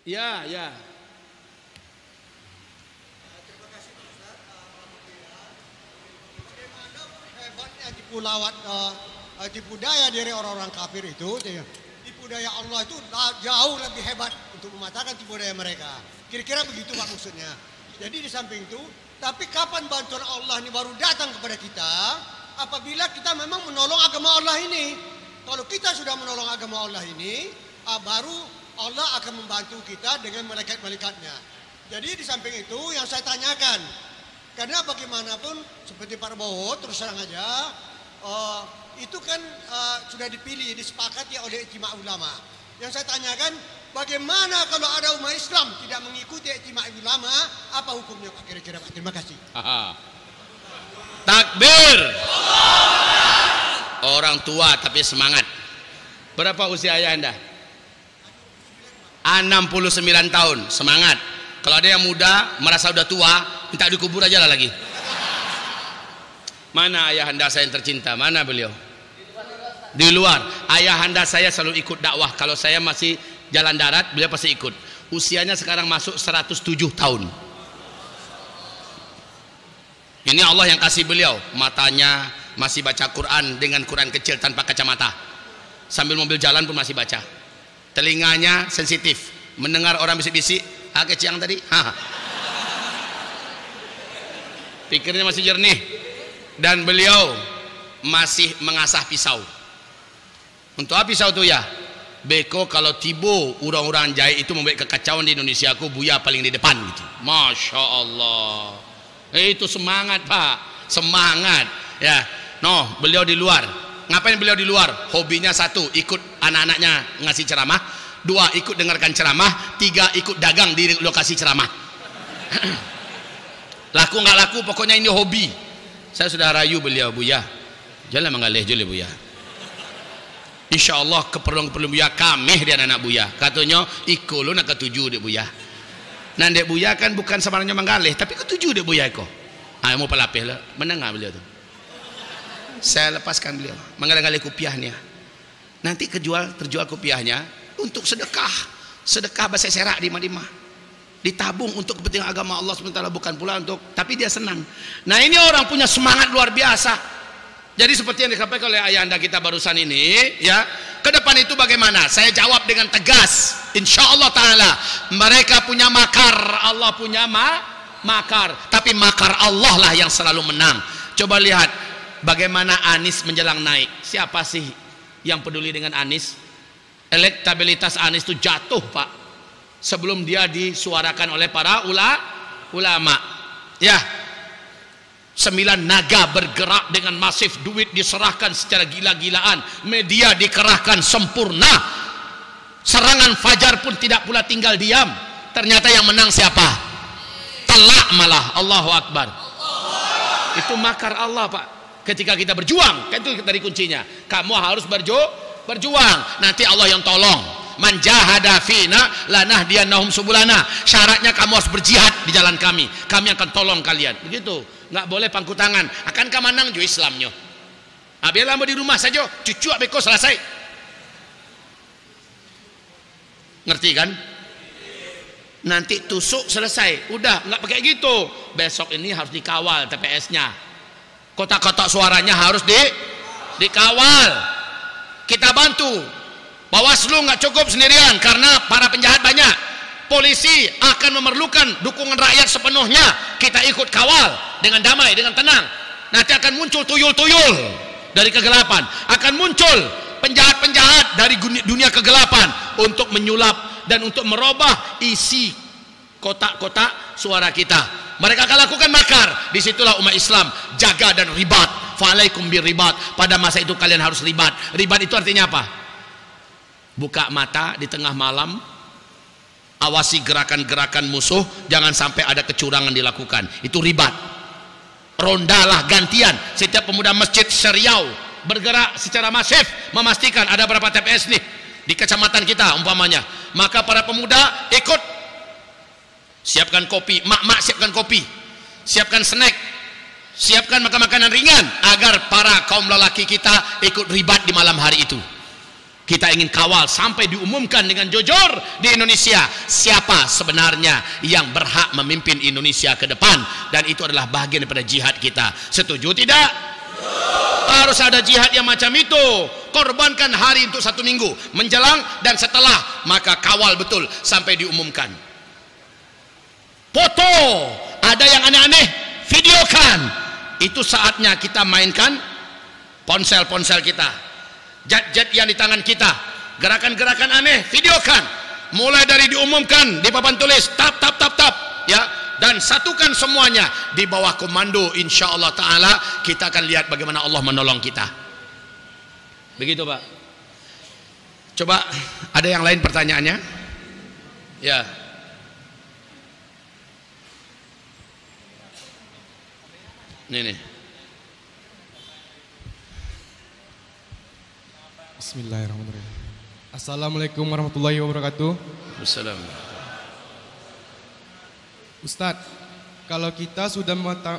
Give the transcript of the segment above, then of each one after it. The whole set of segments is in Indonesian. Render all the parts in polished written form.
Ya, ya. Hebatnya tipu daya dari orang-orang kafir itu, tipu daya Allah itu jauh lebih hebat untuk mematahkan tipu daya mereka. Kira-kira begitu Pak maksudnya. Jadi di samping itu, tapi kapan bantuan Allah ini baru datang kepada kita? Apabila kita memang menolong agama Allah ini. Kalau kita sudah menolong agama Allah ini, baru Allah akan membantu kita dengan malaikat-malaikatnya. Jadi di samping itu yang saya tanyakan, karena bagaimanapun seperti Pak Prabowo terus terang aja, itu kan sudah dipilih, disepakati oleh ijtima ulama. Yang saya tanyakan, bagaimana kalau ada umat Islam tidak mengikuti ijtima ulama, apa hukumnya Pak kira-kira Pak? Terima kasih. Takbir. Orang tua tapi semangat. Berapa usia ayah Anda? 69 tahun, semangat. Kalau ada yang muda merasa udah tua, minta dikubur aja lah lagi. Mana ayah anda saya yang tercinta? Mana beliau? Di luar. Ayah anda saya selalu ikut dakwah. Kalau saya masih jalan darat, beliau pasti ikut. Usianya sekarang masuk 107 tahun. Ini Allah yang kasih beliau. Matanya masih baca Quran dengan Quran kecil tanpa kacamata. Sambil mobil jalan pun masih baca. Telinganya sensitif, mendengar orang bisik-bisik. Kecil yang tadi, pikirnya masih jernih, dan beliau masih mengasah pisau. Untuk apa pisau itu ya? Beko kalau tibo orang-orang jahit itu membuat kekacauan di Indonesia, aku Buya paling di depan gitu. Masya Allah, itu semangat Pak, semangat ya. No, beliau di luar. Ngapain beliau di luar? Hobinya satu, ikut anak-anaknya ngasih ceramah. Dua, ikut dengarkan ceramah. Tiga, ikut dagang di lokasi ceramah. Laku nggak laku, pokoknya ini hobi. Saya sudah rayu beliau, Buya, jangan mengalih juli Buya. Insya Allah keperluan Buya kami di anak-anak Buya. Katanya ikut lu nak ketujuh dek Buya. Nandek Buya kan bukan sebenarnya menggalih, tapi ketujuh dek Buya iko. Mau pelapih lah, menengah beliau tuh. Saya lepaskan beliau, mengalih-alih kopiahnya. Nanti terjual kopiahnya untuk sedekah bahasa serak di Madinah, ditabung untuk kepentingan agama Allah sementara, bukan pula untuk, tapi dia senang. Nah ini orang punya semangat luar biasa. Jadi seperti yang disampaikan oleh ayah anda kita barusan ini, ya, ke depan itu bagaimana? Saya jawab dengan tegas, insya Allah Taala mereka punya makar, Allah punya makar, tapi makar Allah lah yang selalu menang. Coba lihat bagaimana Anies menjelang naik. Siapa sih yang peduli dengan Anies? Elektabilitas Anies itu jatuh Pak sebelum dia disuarakan oleh para ulama. Ya, 9 naga bergerak dengan masif, duit diserahkan secara gila-gilaan, media dikerahkan sempurna, serangan fajar pun tidak pula tinggal diam. Ternyata yang menang siapa? Telak malah. Allahu Akbar. Itu makar Allah Pak. Ketika kita berjuang, kan itu dari kuncinya. Kamu harus berjuang, nanti Allah yang tolong. Man jahada fina lanahdiyannahum subulana. Syaratnya kamu harus berjihad di jalan kami akan tolong kalian. Begitu, nggak boleh pangku tangan. Akankah manang jo Islamnya? Biarlah di rumah saja, cucu beko selesai. Ngerti kan? Nanti tusuk selesai, udah nggak pakai gitu. Besok ini harus dikawal TPS-nya. Kotak-kotak suaranya harus dikawal. Kita bantu. Bawaslu nggak cukup sendirian karena para penjahat banyak. Polisi akan memerlukan dukungan rakyat sepenuhnya. Kita ikut kawal dengan damai, dengan tenang. Nanti akan muncul tuyul-tuyul dari kegelapan. Akan muncul penjahat-penjahat dari dunia kegelapan untuk menyulap dan untuk merubah isi kotak-kotak suara kita. Mereka akan lakukan makar. Disitulah umat Islam jaga dan ribat. Fa'alaikum birribat. Pada masa itu kalian harus ribat. Ribat itu artinya apa? Buka mata di tengah malam, awasi gerakan-gerakan musuh, jangan sampai ada kecurangan dilakukan. Itu ribat. Rondalah gantian. Setiap pemuda masjid Seriau bergerak secara masif memastikan ada berapa TPS nih di kecamatan kita umpamanya. Maka para pemuda ikut. Siapkan kopi, mak-mak siapkan kopi, siapkan snack, siapkan makan-makanan ringan agar para kaum lelaki kita ikut ribat di malam hari itu. Kita ingin kawal sampai diumumkan dengan jujur di Indonesia siapa sebenarnya yang berhak memimpin Indonesia ke depan, dan itu adalah bagian daripada jihad kita. Setuju tidak? Harus ada jihad yang macam itu. Korbankan hari untuk 1 minggu menjelang dan setelah, maka kawal betul sampai diumumkan. Foto ada yang aneh-aneh, videokan. Itu saatnya kita mainkan ponsel-ponsel kita, jet-jet yang di tangan kita, gerakan-gerakan aneh, videokan. Mulai dari diumumkan di papan tulis, tap ya, dan satukan semuanya di bawah komando. Insya Allah Ta'ala kita akan lihat bagaimana Allah menolong kita. Begitu Pak. Coba ada yang lain pertanyaannya? Ya. Nih. Bismillahirrahmanirrahim. Assalamualaikum warahmatullahi wabarakatuh. Assalamualaikum. Ustadz, kalau kita sudah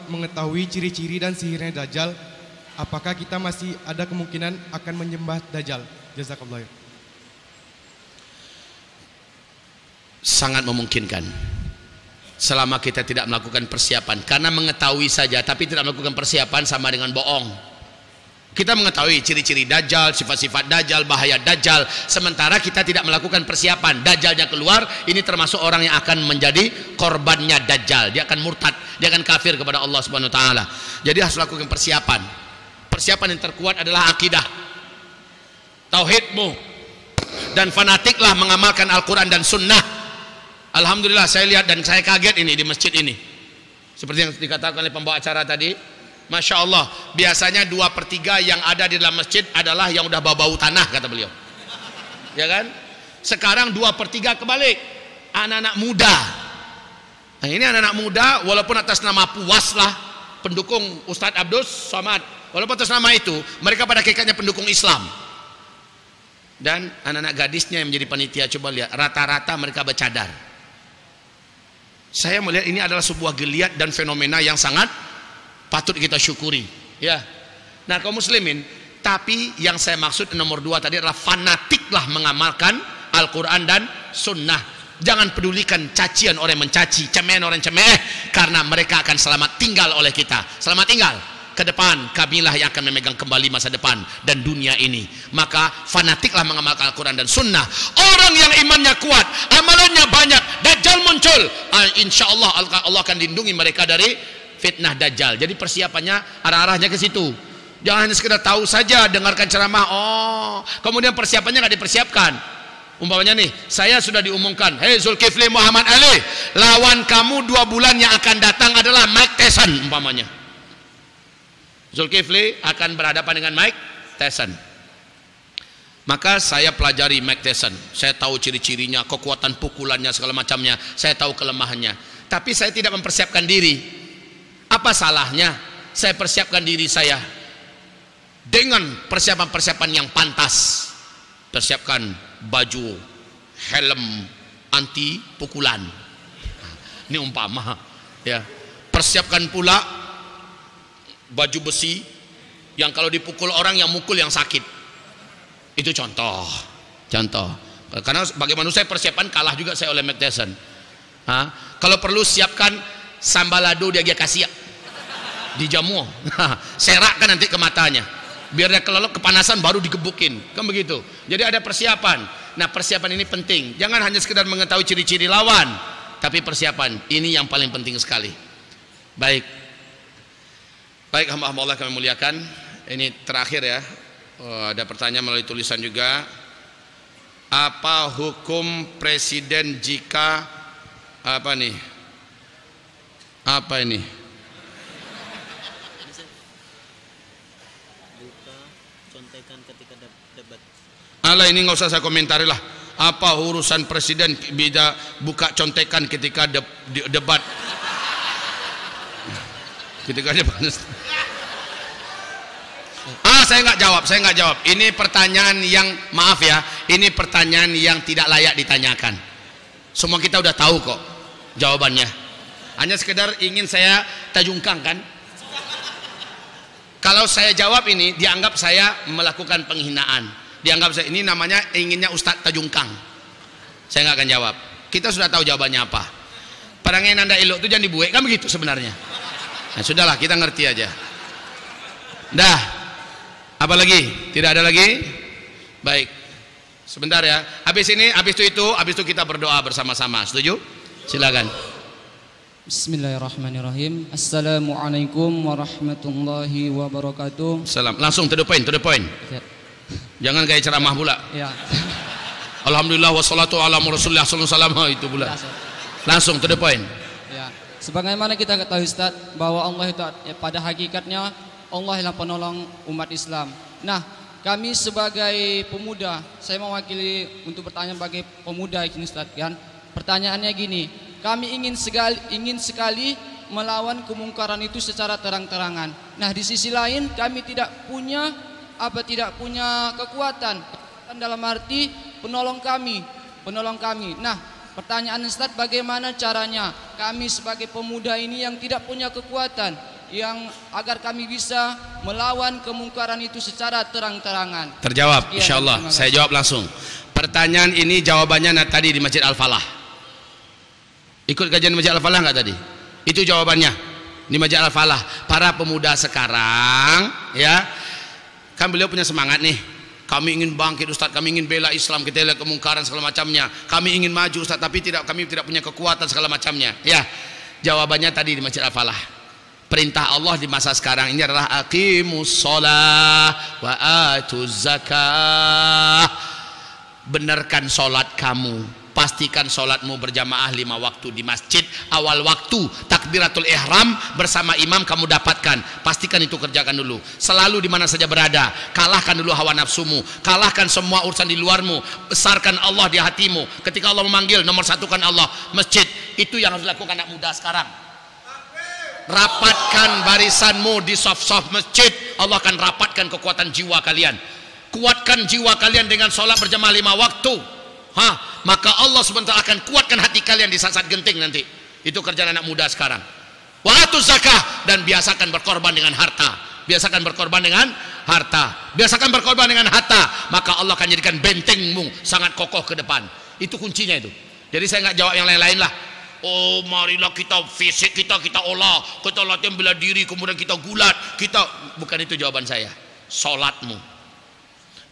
mengetahui ciri-ciri dan sihirnya Dajjal, apakah kita masih ada kemungkinan akan menyembah Dajjal? Jazakallah. Sangat memungkinkan, selama kita tidak melakukan persiapan. Karena mengetahui saja tapi tidak melakukan persiapan sama dengan bohong. Kita mengetahui ciri-ciri Dajjal, sifat-sifat Dajjal, bahaya Dajjal, sementara kita tidak melakukan persiapan. Dajjalnya keluar, ini termasuk orang yang akan menjadi korbannya Dajjal. Dia akan murtad, dia akan kafir kepada Allah Subhanahu wa taala. Jadi harus lakukan persiapan. Persiapan yang terkuat adalah akidah, tauhidmu, dan fanatiklah mengamalkan Al-Quran dan Sunnah. Alhamdulillah saya lihat dan saya kaget ini di masjid ini, seperti yang dikatakan oleh pembawa acara tadi. Masya Allah, biasanya 2/3 yang ada di dalam masjid adalah yang udah bau-bau tanah, kata beliau, ya kan? Sekarang 2/3 kebalik, anak-anak muda. Nah ini anak-anak muda, walaupun atas nama puas lah, pendukung Ustadz Abdus Somad, walaupun atas nama itu, mereka pada hakikatnya pendukung Islam. Dan anak-anak gadisnya yang menjadi panitia, coba lihat, rata-rata mereka bercadar. Saya melihat ini adalah sebuah geliat dan fenomena yang sangat patut kita syukuri, ya. Nah kaum muslimin, tapi yang saya maksud nomor 2 tadi adalah fanatiklah mengamalkan Al-Quran dan Sunnah. Jangan pedulikan cacian orang yang mencaci, cemehan orang yang cemeh, karena mereka akan selamat tinggal oleh kita. Selamat tinggal ke depan, kamilah yang akan memegang kembali masa depan dan dunia ini. Maka fanatiklah mengamalkan Al-Quran dan Sunnah. Orang yang imannya kuat, amalannya banyak, Dajjal muncul, insya Allah Allah akan lindungi mereka dari fitnah Dajjal. Jadi persiapannya arah-arahnya ke situ. Jangan hanya sekedar tahu saja, dengarkan ceramah, kemudian persiapannya nggak dipersiapkan. Umpamanya nih, saya sudah diumumkan, hei Zulkifli Muhammad Ali, lawan kamu 2 bulan yang akan datang adalah Mike Tyson, umpamanya. Zulkifli akan berhadapan dengan Mike Tyson. Maka saya pelajari Mike Tyson, saya tahu ciri-cirinya, kekuatan pukulannya, segala macamnya, saya tahu kelemahannya. Tapi saya tidak mempersiapkan diri. Apa salahnya saya persiapkan diri saya dengan persiapan-persiapan yang pantas? Persiapkan baju, helm anti pukulan, ini umpama, ya. Persiapkan pula baju besi yang kalau dipukul orang yang mukul yang sakit. Itu contoh. Karena bagi manusia persiapan kalah juga saya oleh Mike Tyson. Kalau perlu siapkan sambalado dia kasih dijamu, serakkan nanti ke matanya, biar dia kelelep kepanasan baru digebukin, kan begitu. Jadi ada persiapan. Nah persiapan ini penting, jangan hanya sekedar mengetahui ciri-ciri lawan, tapi persiapan ini yang paling penting sekali. Baik hamba Allah kami muliakan, ini terakhir ya. Ada pertanyaan melalui tulisan juga. Apa hukum presiden jika apa ini ketika debat. Alah ini nggak usah saya komentari lah. Apa urusan presiden bisa buka contekan ketika debat? Ketika debat. Saya nggak jawab. Ini pertanyaan yang maaf ya. Ini pertanyaan yang tidak layak ditanyakan. Semua kita udah tahu kok jawabannya. Hanya sekedar ingin saya tajungkan kan. Kalau saya jawab ini dianggap saya melakukan penghinaan. Dianggap saya ini namanya inginnya Ustadz Tajungkang. Saya nggak akan jawab. Kita sudah tahu jawabannya apa. Parangnya nanda elok itu jangan dibuek, kan begitu sebenarnya. Nah sudahlah, kita ngerti aja. Dah. Apa lagi? Tidak ada lagi? Baik. Sebentar ya. Habis ini, habis itu kita berdoa bersama-sama. Setuju? Silakan. Bismillahirrahmanirrahim. Assalamualaikum warahmatullahi wabarakatuh. Salam. Langsung to the point, Ya. Jangan kayak ceramah pula. Ya. Alhamdulillah wassalatu ala Rasulillah sallallahu alaihi wasallam, itu pula. Langsung to the point. Ya. Sebagaimana kita ketahui Ustaz bahwa Allah itu pada hakikatnya Allah yang penolong umat Islam. Nah, kami sebagai pemuda, saya mewakili untuk bertanya bagi pemuda ini Ustaz kan. Pertanyaannya gini, kami ingin sekali melawan kemungkaran itu secara terang-terangan. Nah, di sisi lain kami tidak punya kekuatan dalam arti penolong kami. Nah, pertanyaan Ustaz, bagaimana caranya kami sebagai pemuda ini yang tidak punya kekuatan, yang agar kami bisa melawan kemungkaran itu secara terang-terangan? Terjawab, insyaallah. Saya jawab langsung. Pertanyaan ini jawabannya tadi di Masjid Al-Falah. Ikut kajian Masjid Al-Falah nggak tadi? Itu jawabannya di Masjid Al-Falah. Para pemuda sekarang, ya, kan beliau punya semangat nih. Kami ingin bangkit Ustaz, kami ingin bela Islam, kita lihat kemungkaran segala macamnya. Kami ingin maju Ustaz, tapi kami tidak punya kekuatan segala macamnya. Ya, jawabannya tadi di Masjid Al-Falah. Perintah Allah di masa sekarang ini adalah aqimus shalah wa atuz zakah. Benarkan sholat kamu. Pastikan sholatmu berjamaah 5 waktu di masjid. Awal waktu takbiratul ihram bersama imam kamu dapatkan. Pastikan itu kerjakan dulu. Selalu di mana saja berada, kalahkan dulu hawa nafsumu, kalahkan semua urusan di luarmu, besarkan Allah di hatimu. Ketika Allah memanggil, nomor satukan Allah. Masjid itu yang harus dilakukan anak muda sekarang. Rapatkan barisanmu di saf-saf masjid. Allah akan rapatkan kekuatan jiwa kalian. Kuatkan jiwa kalian dengan sholat berjamaah 5 waktu. Maka Allah sebentar akan kuatkan hati kalian di saat-saat genting nanti. Itu kerjaan anak muda sekarang. Wa atuz zakah, dan biasakan berkorban dengan harta. Biasakan berkorban dengan harta. Biasakan berkorban dengan harta, maka Allah akan jadikan bentengmu sangat kokoh ke depan. Itu kuncinya itu. Jadi saya nggak jawab yang lain-lain lah. Oh, marilah kita fisik kita olah, kita latihan bela diri, kemudian kita gulat, bukan itu jawaban saya. Salatmu.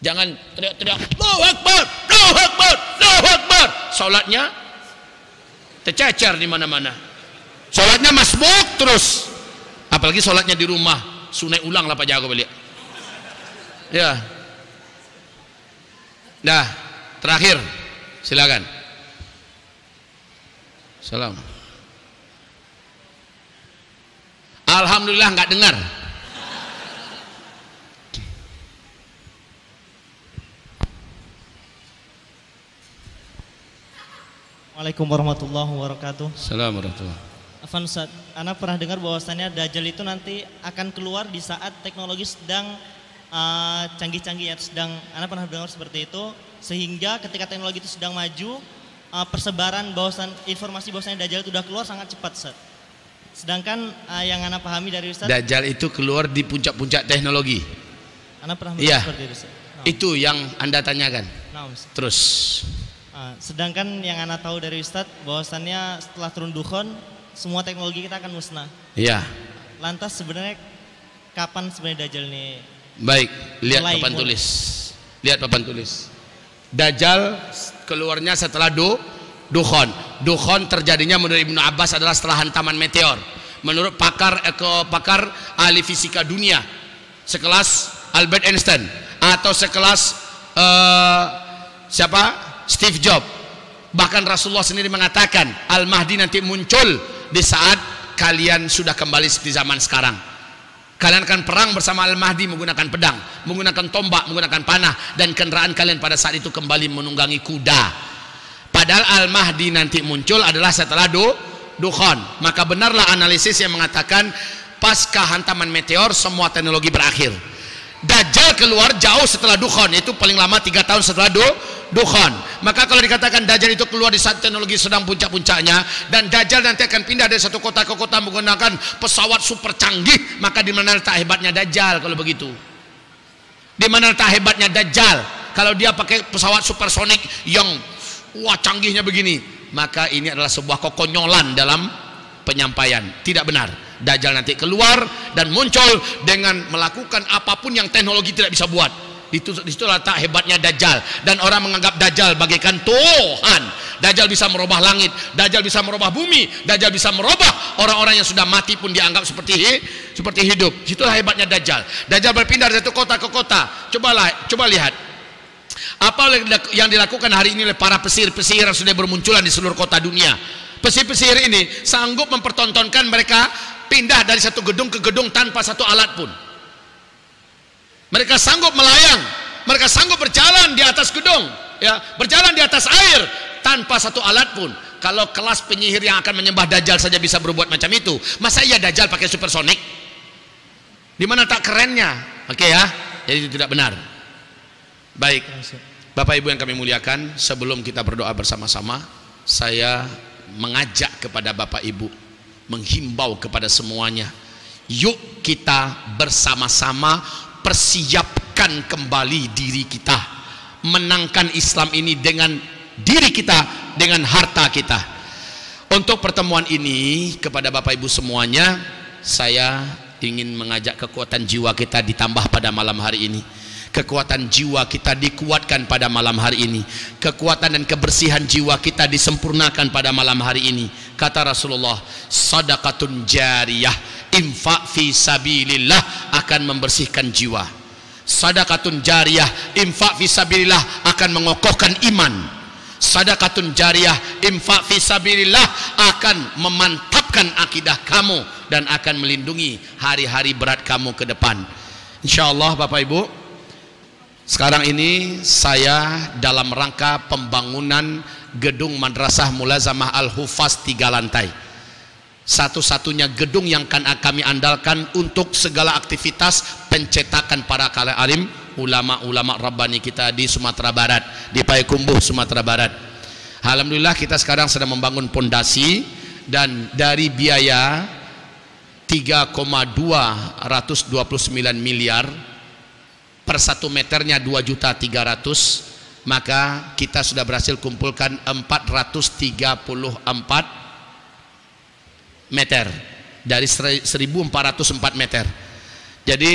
Jangan teriak-teriak Allahu Akbar, Allahu Akbar, Allahu Akbar. Salatnya tercecer di mana-mana. Salatnya masbuk terus. Apalagi salatnya di rumah, sunai ulang lah Pak Jago balik. Ya. Dah, terakhir. Silakan. Salam. Alhamdulillah nggak dengar. Assalamualaikum warahmatullahi wabarakatuh. Assalamualaikum warahmatullahi. Afan Ustaz, Ana pernah dengar bahwasannya Dajjal itu nanti akan keluar di saat teknologi sedang canggih-canggih ya. Ana pernah dengar seperti itu, sehingga ketika teknologi itu sedang maju, persebaran informasi bahwasannya Dajjal itu sudah keluar sangat cepat Ustaz. Sedangkan yang Ana pahami dari Ustaz, Dajjal itu keluar di puncak-puncak teknologi. Ana pernah mendengar seperti itu Ustaz. Itu yang Anda tanyakan. Terus. Sedangkan yang Ana tahu dari Ustadz bahwasannya setelah turun dukhon semua teknologi kita akan musnah. Iya. Lantas sebenarnya kapan sebenarnya Dajjal ini? Baik, lihat papan tulis. Lihat papan tulis. Dajjal keluarnya setelah dukhon. Dukhon terjadinya menurut Ibnu Abbas adalah setelah hantaman meteor. Menurut pakar ahli fisika dunia sekelas Albert Einstein atau sekelas siapa? Steve Jobs. Bahkan Rasulullah sendiri mengatakan Al-Mahdi nanti muncul di saat kalian sudah kembali seperti zaman sekarang. Kalian akan perang bersama Al-Mahdi menggunakan pedang, menggunakan tombak, menggunakan panah, dan kendaraan kalian pada saat itu kembali menunggangi kuda. Padahal Al-Mahdi nanti muncul adalah setelah dukhon. Maka benarlah analisis yang mengatakan pasca hantaman meteor semua teknologi berakhir. Dajjal keluar jauh setelah dukhon, itu paling lama 3 tahun setelah dukhon. Maka kalau dikatakan Dajjal itu keluar di saat teknologi sedang puncak-puncaknya, dan Dajjal nanti akan pindah dari satu kota ke kota menggunakan pesawat super canggih, maka di mana letak hebatnya Dajjal kalau begitu? Di mana letak hebatnya Dajjal? kalau dia pakai pesawat supersonik yang wah canggihnya begini, maka ini adalah sebuah kekonyolan dalam penyampaian. Tidak benar. Dajjal nanti keluar dan muncul dengan melakukan apapun yang teknologi tidak bisa buat. Itu letak hebatnya Dajjal, dan orang menganggap Dajjal bagaikan Tuhan. Dajjal bisa merubah langit, Dajjal bisa merubah bumi, Dajjal bisa merubah orang-orang yang sudah mati pun dianggap seperti hidup. Itulah hebatnya Dajjal. Dajjal berpindah dari satu kota ke kota. Coba lihat apa yang dilakukan hari ini oleh para pesihir-pesihir yang sudah bermunculan di seluruh kota dunia. Pesihir-pesihir ini sanggup mempertontonkan mereka pindah dari satu gedung ke gedung tanpa satu alat pun. Mereka sanggup melayang, mereka sanggup berjalan di atas gedung, ya, berjalan di atas air tanpa satu alat pun. Kalau kelas penyihir yang akan menyembah Dajjal saja bisa berbuat macam itu, masa iya Dajjal pakai supersonik? Di mana tak kerennya? Oke ya, jadi itu tidak benar. Baik, Bapak Ibu yang kami muliakan, sebelum kita berdoa bersama-sama, saya mengajak kepada Bapak Ibu, menghimbau kepada semuanya, yuk kita bersama-sama persiapkan kembali diri kita, menangkan Islam ini dengan diri kita, dengan harta kita. Untuk pertemuan ini kepada Bapak Ibu semuanya, saya ingin mengajak kekuatan jiwa kita ditambah pada malam hari ini. Kekuatan jiwa kita dikuatkan pada malam hari ini. Kekuatan dan kebersihan jiwa kita disempurnakan pada malam hari ini. Kata Rasulullah, sadaqatun jariyah, infak fi sabilillah akan membersihkan jiwa. Sadaqatun jariyah, infak fi sabilillah akan mengokohkan iman. Sadaqatun jariyah, infak fi sabilillah akan memantapkan akidah kamu dan akan melindungi hari-hari berat kamu ke depan. Insyaallah Bapak Ibu, sekarang ini saya dalam rangka pembangunan gedung Madrasah Mulazamah Al-Hufaz 3 lantai. Satu-satunya gedung yang akan kami andalkan untuk segala aktivitas pencetakan para alim, ulama-ulama Rabbani kita di Sumatera Barat, di Payakumbuh, Sumatera Barat. Alhamdulillah kita sekarang sedang membangun pondasi, dan dari biaya 3,229 miliar per 1 meternya 2.300.000, maka kita sudah berhasil kumpulkan 434 meter dari 1.404 meter. Jadi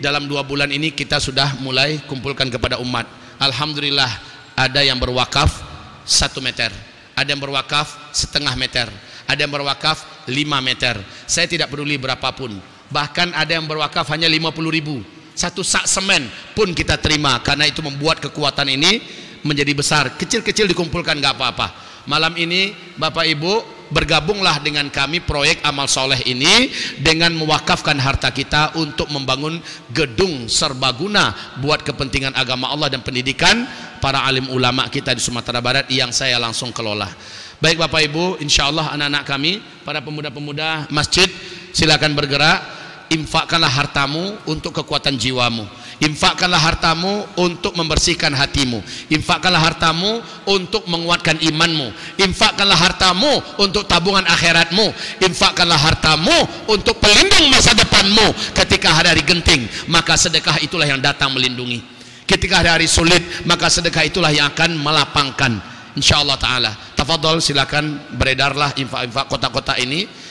dalam 2 bulan ini kita sudah mulai kumpulkan kepada umat. Alhamdulillah, ada yang berwakaf 1 meter, ada yang berwakaf setengah meter, ada yang berwakaf 5 meter. Saya tidak peduli berapapun, bahkan ada yang berwakaf hanya 50.000. 1 sak semen pun kita terima, karena itu membuat kekuatan ini menjadi besar. Kecil-kecil dikumpulkan gak apa-apa. Malam ini Bapak Ibu bergabunglah dengan kami proyek amal soleh ini dengan mewakafkan harta kita untuk membangun gedung serbaguna buat kepentingan agama Allah dan pendidikan para alim ulama kita di Sumatera Barat yang saya langsung kelola. Baik Bapak Ibu, insya Allah anak-anak kami, para pemuda-pemuda masjid, silakan bergerak. Infakkanlah hartamu untuk kekuatan jiwamu, infakkanlah hartamu untuk membersihkan hatimu, infakkanlah hartamu untuk menguatkan imanmu, infakkanlah hartamu untuk tabungan akhiratmu, infakkanlah hartamu untuk pelindung masa depanmu ketika hari-hari genting. Maka sedekah itulah yang datang melindungi. Ketika hari-hari sulit, maka sedekah itulah yang akan melapangkan, insyaallah ta'ala. Tafadhol, silakan beredarlah infak-infak kota-kota ini.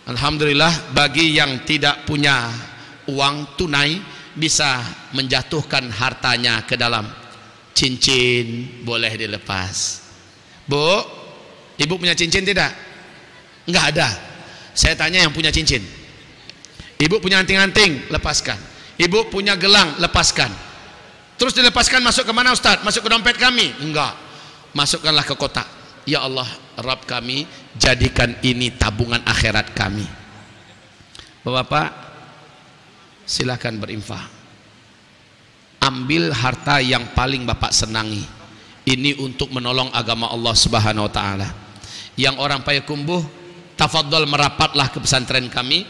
Alhamdulillah, bagi yang tidak punya uang tunai bisa menjatuhkan hartanya ke dalam cincin, boleh dilepas. Bu, ibu punya cincin tidak? Enggak ada. Saya tanya yang punya cincin. Ibu punya anting-anting, lepaskan. Ibu punya gelang, lepaskan. Terus dilepaskan masuk ke mana Ustaz? Masuk ke dompet kami? Enggak. Masukkanlah ke kotak. Ya Allah, Rabb kami, jadikan ini tabungan akhirat kami. Bapak-bapak, silakan berinfak. Ambil harta yang paling Bapak senangi. Ini untuk menolong agama Allah Subhanahu wa taala. Yang orang Payakumbuh, tafadhol merapatlah ke pesantren kami.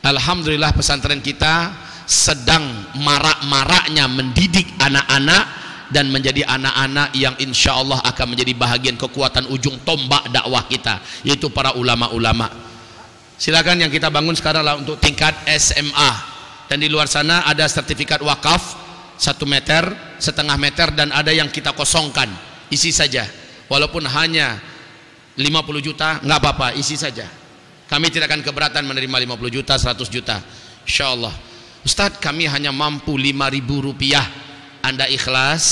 Alhamdulillah, pesantren kita sedang marak-maraknya mendidik anak-anak dan menjadi anak-anak yang insya Allah akan menjadi bahagian kekuatan ujung tombak dakwah kita, yaitu para ulama-ulama. Silakan, yang kita bangun sekarang lah untuk tingkat SMA, dan di luar sana ada sertifikat wakaf 1 meter setengah meter dan ada yang kita kosongkan, isi saja, walaupun hanya 50 juta nggak apa-apa, isi saja. Kami tidak akan keberatan menerima 50 juta 100 juta, insyaallah. Ustadz, kami hanya mampu 5.000 rupiah. Anda ikhlas,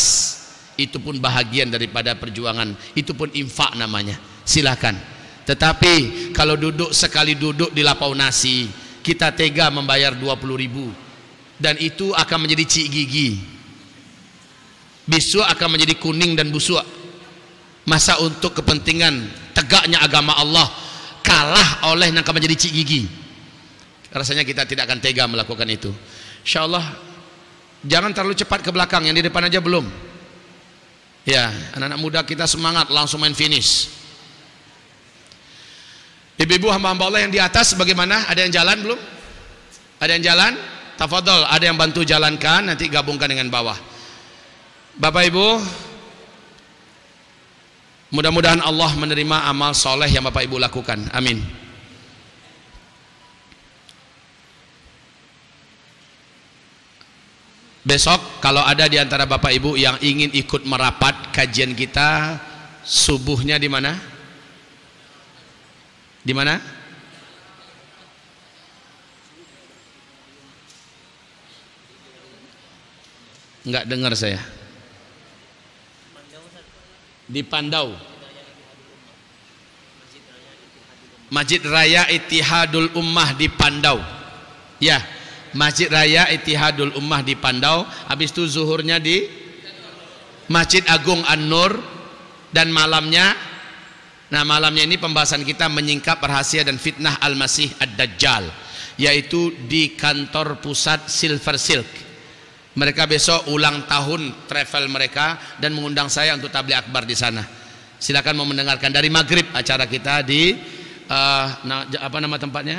itu pun bahagian daripada perjuangan, itu pun infak namanya, silakan. Tetapi kalau sekali duduk di lapau nasi, kita tega membayar 20.000, dan itu akan menjadi cik gigi, besok akan menjadi kuning dan busuk. Masa untuk kepentingan tegaknya agama Allah kalah oleh yang akan menjadi cik gigi? Rasanya kita tidak akan tega melakukan itu. Insyaallah jangan terlalu cepat ke belakang, yang di depan aja belum. Ya, anak-anak muda kita semangat, langsung main finish. Ibu-ibu hamba-hamba Allah yang di atas bagaimana? Ada yang jalan belum? Ada yang jalan? Tafadhol, ada yang bantu jalankan, nanti gabungkan dengan bawah. Bapak Ibu, mudah-mudahan Allah menerima amal soleh yang Bapak Ibu lakukan. Amin. Besok kalau ada di antara Bapak Ibu yang ingin ikut merapat kajian kita, subuhnya di mana? Di mana? Enggak dengar saya. Di Pandau. Masjid Raya Ittihadul Ummah di Pandau. Ya, Masjid Raya Ittihadul Ummah di Pandau. Habis itu zuhurnya di Masjid Agung An-Nur, dan malamnya, nah malamnya ini pembahasan kita menyingkap rahasia dan fitnah Al-Masih Ad-Dajjal, yaitu di kantor pusat Silver Silk. Mereka besok ulang tahun travel mereka dan mengundang saya untuk tabligh akbar di sana. Silakan mau mendengarkan dari maghrib acara kita di apa nama tempatnya?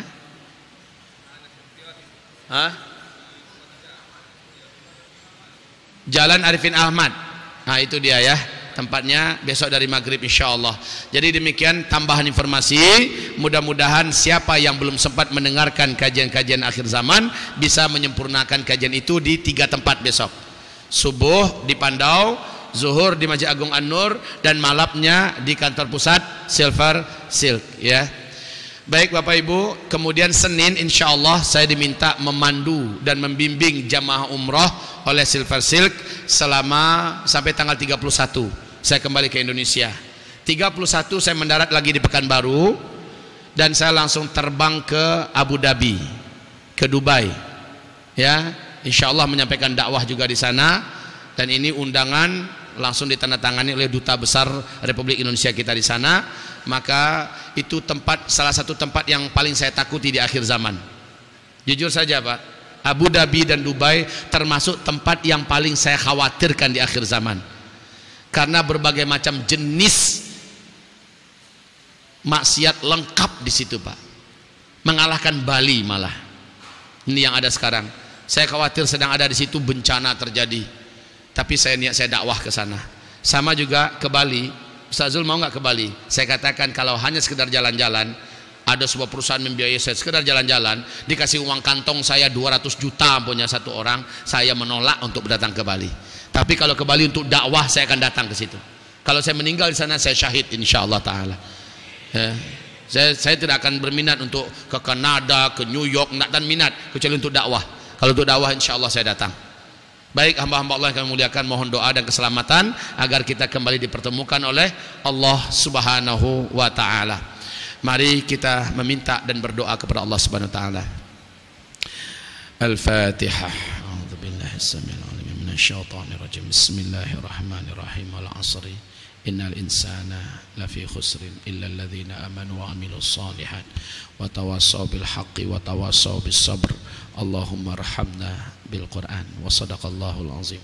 Jalan Arifin Ahmad. Nah itu dia ya tempatnya, besok dari maghrib insyaallah. Jadi demikian tambahan informasi. Mudah-mudahan siapa yang belum sempat mendengarkan kajian-kajian akhir zaman bisa menyempurnakan kajian itu di 3 tempat besok. Subuh di Pandau, zuhur di Masjid Agung An-Nur, dan malamnya di kantor pusat Silver Silk ya. Baik Bapak Ibu, kemudian Senin insyaallah saya diminta memandu dan membimbing jamaah umroh oleh Silver Silk selama sampai tanggal 31 saya kembali ke Indonesia. 31 saya mendarat lagi di Pekanbaru, dan saya langsung terbang ke Abu Dhabi, ke Dubai ya, insyaallah menyampaikan dakwah juga di sana. Dan ini undangan langsung ditandatangani oleh Duta Besar Republik Indonesia kita di sana. Maka itu salah satu tempat yang paling saya takuti di akhir zaman. Jujur saja Pak, Abu Dhabi dan Dubai termasuk tempat yang paling saya khawatirkan di akhir zaman, karena berbagai macam jenis maksiat lengkap di situ Pak, mengalahkan Bali malah. Ini yang ada sekarang. Saya khawatir sedang ada di situ bencana terjadi, tapi saya niat saya dakwah ke sana. Sama juga ke Bali. Ustaz Zul mau nggak ke Bali? Saya katakan kalau hanya sekedar jalan-jalan, ada sebuah perusahaan membiayai saya sekedar jalan-jalan, dikasih uang kantong saya 200 juta punya satu orang, saya menolak untuk datang ke Bali. Tapi kalau ke Bali untuk dakwah, saya akan datang ke situ. Kalau saya meninggal di sana, saya syahid insyaallah taala. Ya. Saya tidak akan berminat untuk ke Kanada, ke New York, tidak dan minat kecuali untuk dakwah. Kalau untuk dakwah insyaallah saya datang. Baik hamba-hamba Allah yang kami muliakan, mohon doa dan keselamatan agar kita kembali dipertemukan oleh Allah Subhanahu wa taala. Mari kita meminta dan berdoa kepada Allah Subhanahu wa taala. Al-Fatihah. A'udzubillahi as-sami'il 'alim minasyaitonir rajim. Bismillahirrahmanirrahim. Al-'asri. Innal insana lafi khusrin illa alladhina amanu wa 'amilus shalihat wa tawassaw bil haqqi wa tawassaw bis sabr. Allahumma arhamna bil Qur'an wa sadaqallahul azim.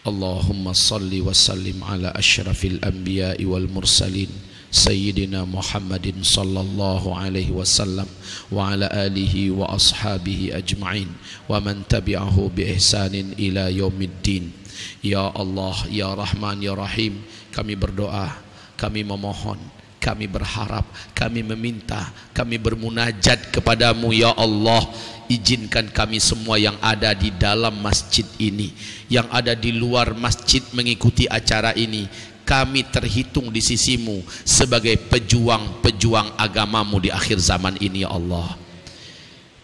Allahumma salli wa sallim ala asyrafil anbiya'i wal mursalin sayyidina Muhammadin sallallahu alaihi wasallam wa ala alihi wa ashabihi ajma'in wa man tabi'ahu bi ihsanin ila yaumiddin. Ya Allah, ya Rahman, ya Rahim, kami berdoa, kami memohon, kami berharap, kami meminta, kami bermunajat kepadamu ya Allah. Izinkan kami semua yang ada di dalam masjid ini, yang ada di luar masjid mengikuti acara ini, kami terhitung di sisimu sebagai pejuang-pejuang agamamu di akhir zaman ini ya Allah.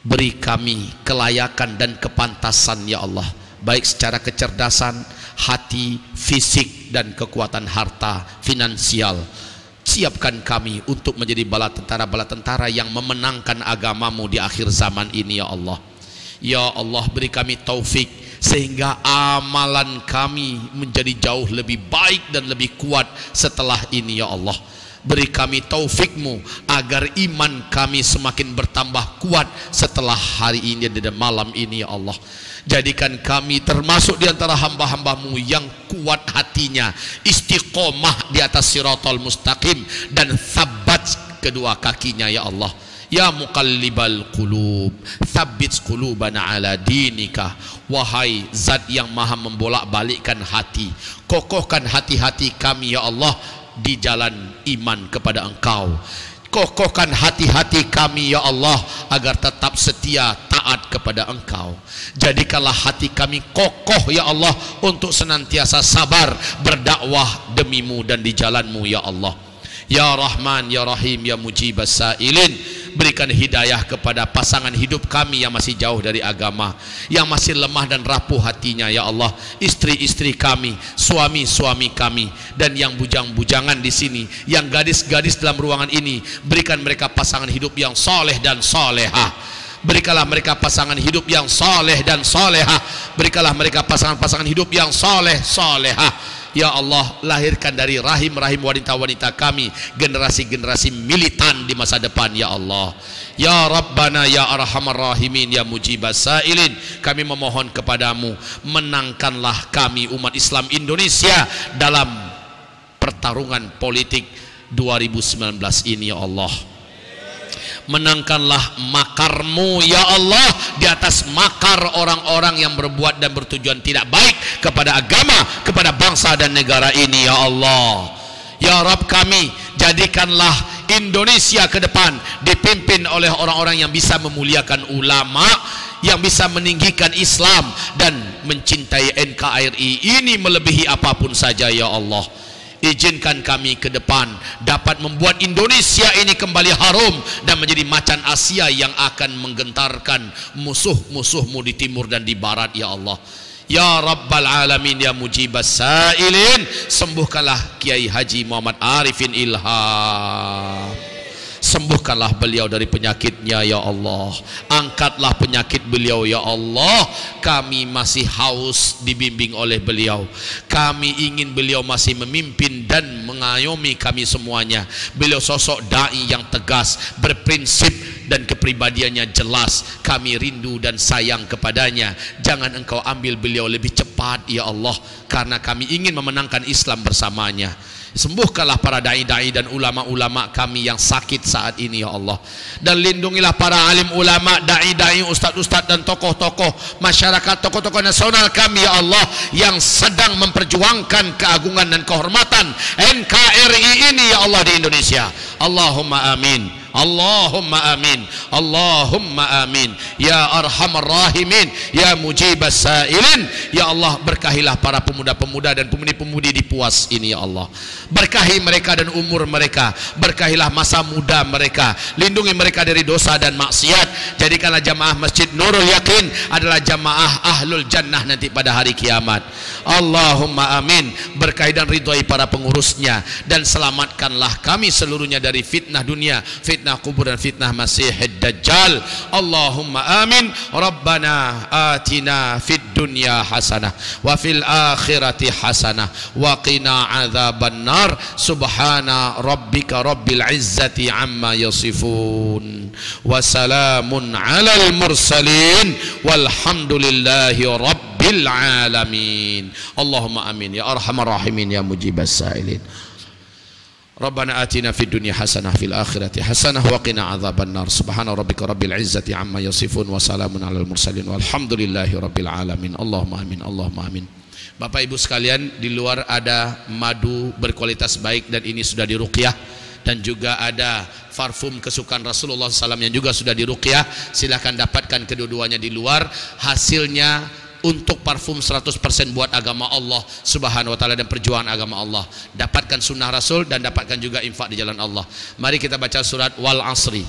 Beri kami kelayakan dan kepantasan ya Allah, baik secara kecerdasan, hati, fisik, dan kekuatan harta, finansial. Siapkan kami untuk menjadi bala tentara yang memenangkan agamamu di akhir zaman ini ya Allah. Ya Allah, beri kami taufik sehingga amalan kami menjadi jauh lebih baik dan lebih kuat setelah ini ya Allah. Beri kami taufikmu agar iman kami semakin bertambah kuat setelah hari ini dan malam ini ya Allah. Jadikan kami termasuk di antara hamba-hambamu yang kuat hatinya, istiqomah di atas siratal mustaqim, dan thabat kedua kakinya ya Allah. Ya muqallibal qulub, tsabbit qulubana ala dinika. Wahai zat yang maha membolak-balikkan hati, kokohkan hati-hati kami ya Allah di jalan iman kepada Engkau. Kokohkan hati-hati kami ya Allah agar tetap setia taat kepada Engkau. Jadikanlah hati kami kokoh ya Allah untuk senantiasa sabar berdakwah demimu dan di jalanmu ya Allah. Ya Rahman ya Rahim ya Mujibas Sa'ilin, berikan hidayah kepada pasangan hidup kami yang masih jauh dari agama, yang masih lemah dan rapuh hatinya ya Allah. Istri-istri kami, suami-suami kami, dan yang bujang-bujangan di sini, yang gadis-gadis dalam ruangan ini, berikan mereka pasangan hidup yang soleh dan solehah. Berikanlah mereka pasangan hidup yang soleh dan solehah. Berikanlah mereka pasangan-pasangan hidup yang soleh solehah. Ya Allah, lahirkan dari rahim-rahim wanita-wanita kami generasi-generasi militan di masa depan ya Allah. Ya Rabbana ya Arhamar Rahimin ya Mujibas Sa'ilin, kami memohon kepadamu, menangkanlah kami umat Islam Indonesia dalam pertarungan politik 2019 ini ya Allah. Menangkanlah makarmu ya Allah di atas makar orang-orang yang berbuat dan bertujuan tidak baik kepada agama, kepada bangsa dan negara ini ya Allah. Ya Rabb kami, jadikanlah Indonesia ke depan dipimpin oleh orang-orang yang bisa memuliakan ulama, yang bisa meninggikan Islam dan mencintai NKRI ini melebihi apapun saja ya Allah. Izinkan kami ke depan dapat membuat Indonesia ini kembali harum dan menjadi macan Asia yang akan menggentarkan musuh-musuhmu di timur dan di barat ya Allah. Ya Rabbal Alamin ya Mujibas Sa'ilin, sembuhkanlah Kiai Haji Muhammad Arifin Ilham. Sembuhkanlah beliau dari penyakitnya ya Allah. Angkatlah penyakit beliau ya Allah. Kami masih haus dibimbing oleh beliau. Kami ingin beliau masih memimpin dan mengayomi kami semuanya. Beliau sosok dai yang tegas, berprinsip, dan kepribadiannya jelas. Kami rindu dan sayang kepadanya. Jangan engkau ambil beliau lebih cepat ya Allah, karena kami ingin memenangkan Islam bersamanya. Sembuhkanlah para dai-dai dan ulama-ulama kami yang sakit saat ini ya Allah. Dan lindungilah para alim ulama, dai-dai, ustadz-ustadz dan tokoh-tokoh masyarakat, tokoh-tokoh nasional kami ya Allah, yang sedang memperjuangkan keagungan dan kehormatan NKRI ini ya Allah di Indonesia. Allahumma amin. Allahumma amin. Allahumma amin. Ya Arhamar Rahimin ya Mujibas Sa'ilin. Ya Allah, berkahilah para pemuda-pemuda dan pemudi-pemudi di Puas ini ya Allah. Berkahi mereka dan umur mereka. Berkahilah masa muda mereka. Lindungi mereka dari dosa dan maksiat. Jadikanlah jamaah Masjid Nurul Yakin adalah jamaah Ahlul Jannah nanti pada hari kiamat. Allahumma amin. Berkahi dan ridhoi para pengurusnya, dan selamatkanlah kami seluruhnya dari fitnah dunia, fitnah kubur, dan fitnah Masihid Dajjal. Allahumma amin. Rabbana atina fid dunya hasanah wa fil akhirati hasanah wa qina adzabannar. Subhana rabbika rabbil izzati amma yasifun wa salamun alal mursalin walhamdulillahi rabbil alamin. Allahumma amin ya Arhamar Rahimin ya Mujibas Sa'ilin. Rabbana atina fid dunya hasanah fil akhirati hasanah wa qina adzabannar. Subhana rabbika rabbil izzati amma yasifun wa salamun alal mursalin walhamdulillahi rabbil alamin. Allahumma amin. Allahumma amin. Bapak Ibu sekalian, di luar ada madu berkualitas baik dan ini sudah diruqyah dan juga ada parfum kesukaan Rasulullah SAW yang juga sudah diruqyah. Silahkan dapatkan kedua-duanya di luar. Hasilnya untuk parfum 100% buat agama Allah Subhanahu wa taala dan perjuangan agama Allah. Dapatkan sunnah Rasul dan dapatkan juga infak di jalan Allah. Mari kita baca surat Wal Asri.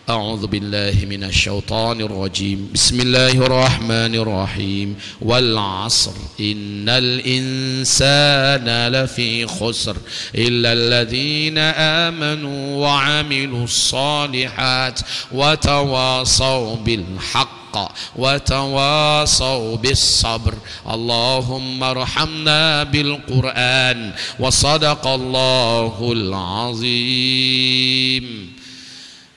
A'udzu billahi minasyaitonir rajim. Bismillahirrahmanirrahim. Wal 'asr innal insana lafi khusr illa alladhina amanu wa 'amilus shalihat wa tawasaw bil haqq wa tawasaw bis sabr. Allahumma arhamna bil Qur'an wa sadaqallahul azim.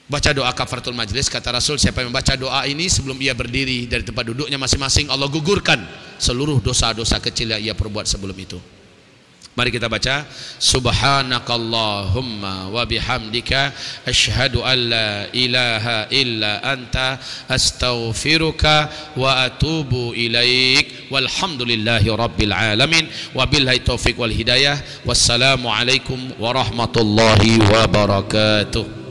Baca doa kafaratul majlis. Kata Rasul, siapa yang membaca doa ini sebelum ia berdiri dari tempat duduknya masing-masing, Allah gugurkan seluruh dosa-dosa kecil yang ia perbuat sebelum itu. Mari kita baca. Subhanakallahumma wa bihamdika asyhadu an la ilaha illa anta astaghfiruka wa atubu ilaik. Walhamdulillahi rabbil alamin. Wabillahi taufiq wal hidayah. Wassalamu alaikum warahmatullahi wabarakatuh.